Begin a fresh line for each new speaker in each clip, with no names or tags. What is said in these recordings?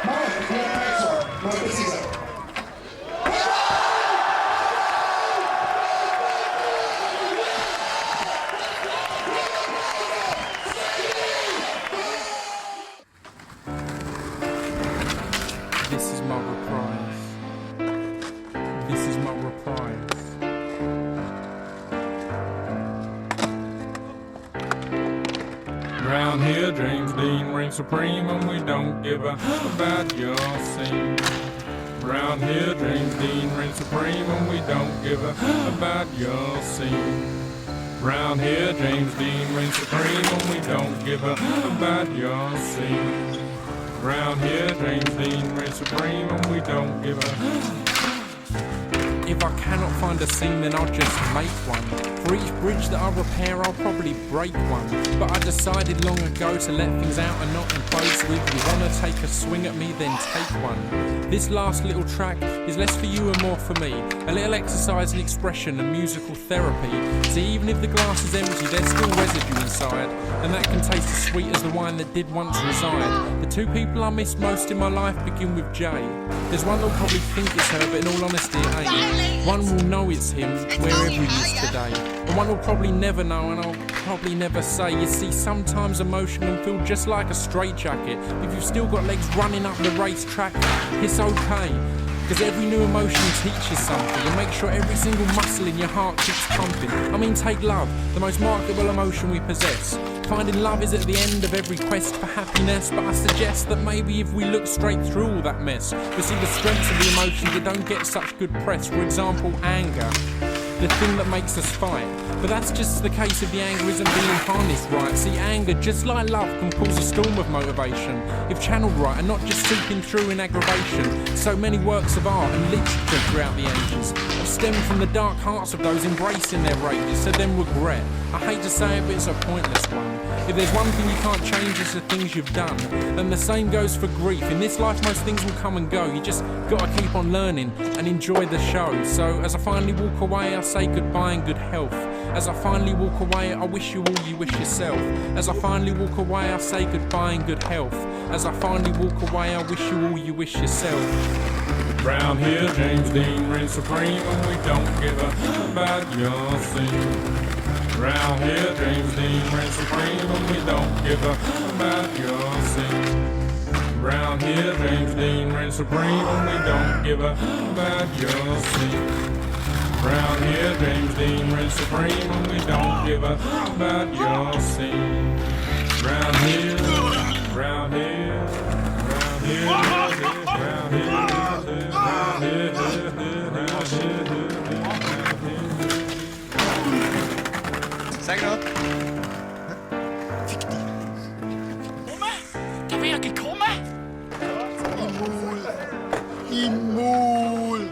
This is my reprise. This is my reprise. Round here, James Dean reigns supreme, and we don't give a about your scene. Round here, James Dean reigns supreme, and we don't give a about your scene. Round here, James Dean reigns supreme, and we don't give a about your scene. Round here, James Dean reigns supreme, and we don't give a. If I cannot find a scene, then I'll just make one. For each bridge that I repair, I'll probably break one. But I decided long ago to let things out and not impose with. You wanna take a swing at me, then take one. This last little track is less for you and more for me. A little exercise in expression and musical therapy. See, even if the glass is empty, there's still residue inside, and that can taste as sweet as the wine that did once reside. The two people I miss most in my life begin with J. There's one that'll probably think it's her, but in all honesty it ain't. One will know it's him, wherever he is today. And one will probably never know, and I'll probably never say. You see, sometimes emotion can feel just like a straitjacket. If you've still got legs running up the racetrack, it's okay. Because every new emotion teaches something, and make sure every single muscle in your heart keeps pumping. I mean, take love, the most marketable emotion we possess. Finding love is at the end of every quest for happiness, but I suggest that maybe if we look straight through all that mess, we see the strengths of the emotions that don't get such good press. For example, anger, the thing that makes us fight. But that's just the case if the anger isn't being harnessed right. See, anger, just like love, can cause a storm of motivation if channeled right and not just seeping through in aggravation. So many works of art and literature throughout the ages have stemmed from the dark hearts of those embracing their rages, so then regret. I hate to say it, but it's a pointless one. If there's one thing you can't change, it's the things you've done. And the same goes for grief. In this life, most things will come and go. You just gotta keep on learning and enjoy the show. So as I finally walk away, I say goodbye and good health. As I finally walk away, I wish you all you wish yourself. As I finally walk away, I say goodbye and good health. As I finally walk away, I wish you all you wish yourself. Round here, James Dean reigns supreme, and we don't give a about your scene. Round here, James Dean reigns supreme, and we don't give a about your scene. Round here, James Dean reigns supreme, and we don't give a about your scene. Round here, James Dean reigns supreme, and we don't give a about your scene. Round here, round here, round here, round here, round here,
Sag noch.
Da wäre gekommen!
Imul.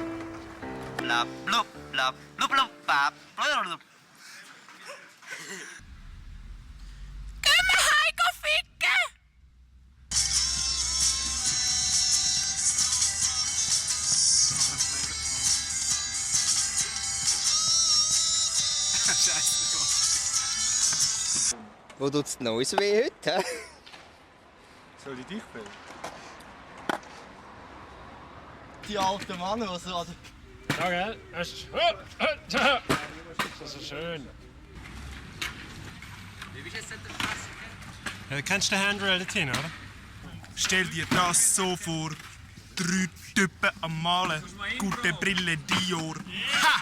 Blab, blub, blab, blub, blub, bab, blub, blub.
Geh mal heim, go ficken!
Wo tut's die Nase weh heute? Hä?
Soll ich dich filmen?
Die alten Männer, die so an der...
Ja, gell? Das ist so schön. Kennst du den Handrail dorthin, oder?
Stell dir das so vor. 3 Typen am Malen. Gute Brille Dior. Ha!